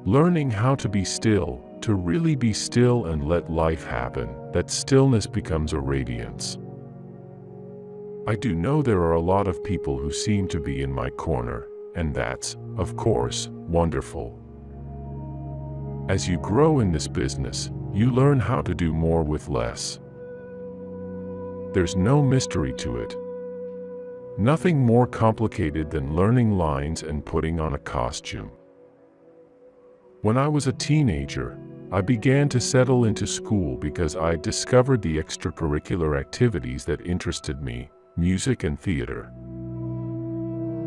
Learning how to be still, to really be still and let life happen, that stillness becomes a radiance. I do know there are a lot of people who seem to be in my corner, and that's, of course, wonderful. As you grow in this business, you learn how to do more with less. There's no mystery to it. Nothing more complicated than learning lines and putting on a costume. When I was a teenager, I began to settle into school because I discovered the extracurricular activities that interested me, music and theater.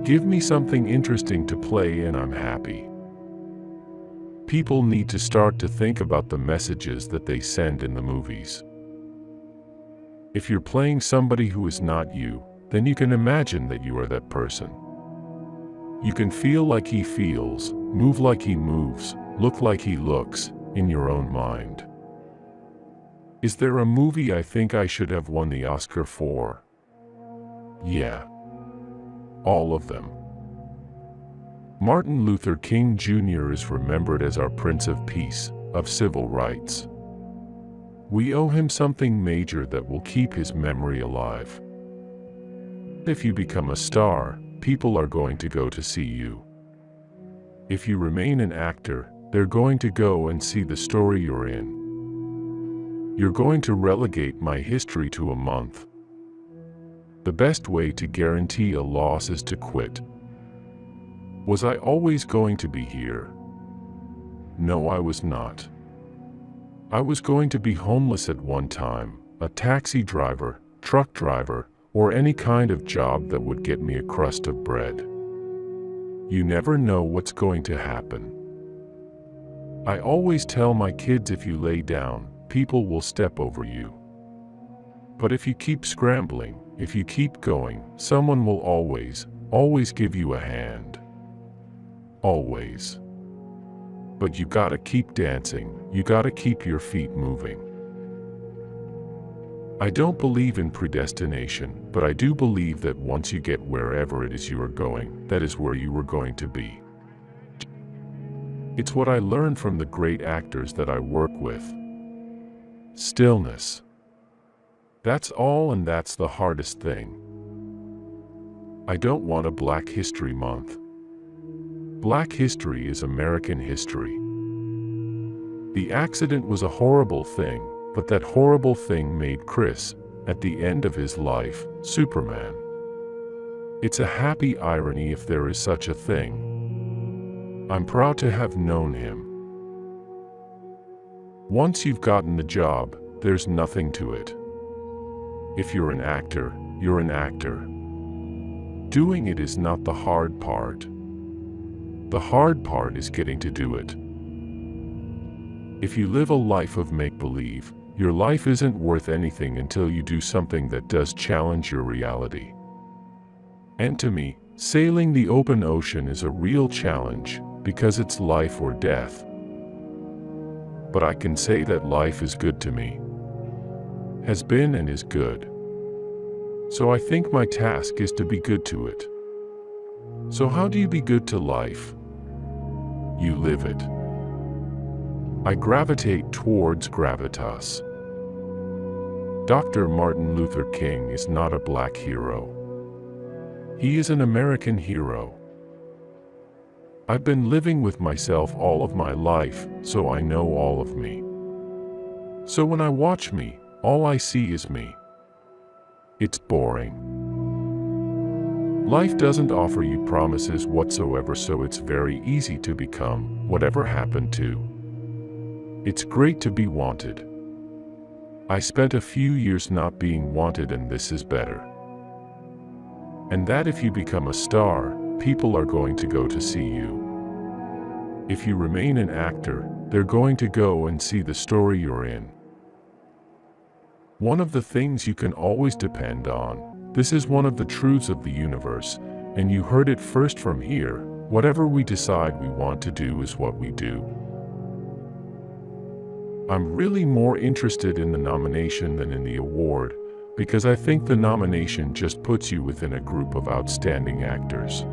Give me something interesting to play and I'm happy. People need to start to think about the messages that they send in the movies. If you're playing somebody who is not you, then you can imagine that you are that person. You can feel like he feels, move like he moves, look like he looks, in your own mind. Is there a movie I think I should have won the Oscar for? Yeah. All of them. Martin Luther King Jr. is remembered as our Prince of Peace, of civil rights. We owe him something major that will keep his memory alive. If you become a star, people are going to go to see you. If you remain an actor, they're going to go and see the story you're in. You're going to relegate my history to a month. The best way to guarantee a loss is to quit. Was I always going to be here? No, I was not. I was going to be homeless at one time, a taxi driver, truck driver, or any kind of job that would get me a crust of bread. You never know what's going to happen. I always tell my kids, if you lay down, people will step over you. But if you keep scrambling, if you keep going, someone will always give you a hand. Always. But you gotta keep dancing, you gotta keep your feet moving. I don't believe in predestination, but I do believe that once you get wherever it is you are going, that is where you were going to be. It's what I learned from the great actors that I work with. Stillness. That's all, and that's the hardest thing. I don't want a Black History Month. Black history is American history. The accident was a horrible thing, but that horrible thing made Chris, at the end of his life, Superman. It's a happy irony if there is such a thing. I'm proud to have known him. Once you've gotten the job, there's nothing to it. If you're an actor, you're an actor. Doing it is not the hard part. The hard part is getting to do it. If you live a life of make-believe, your life isn't worth anything until you do something that does challenge your reality. And to me, sailing the open ocean is a real challenge, because it's life or death. But I can say that life is good to me. Has been and is good. So I think my task is to be good to it. So how do you be good to life? You live it. I gravitate towards gravitas. Dr. Martin Luther King is not a black hero. He is an American hero. I've been living with myself all of my life, so I know all of me. So when I watch me, all I see is me. It's boring. Life doesn't offer you promises whatsoever, so it's very easy to become whatever happened to. It's great to be wanted. I spent a few years not being wanted, and this is better. And that if you become a star, people are going to go to see you. If you remain an actor, they're going to go and see the story you're in. One of the things you can always depend on, this is one of the truths of the universe, and you heard it first from here, whatever we decide we want to do is what we do. I'm really more interested in the nomination than in the award, because I think the nomination just puts you within a group of outstanding actors.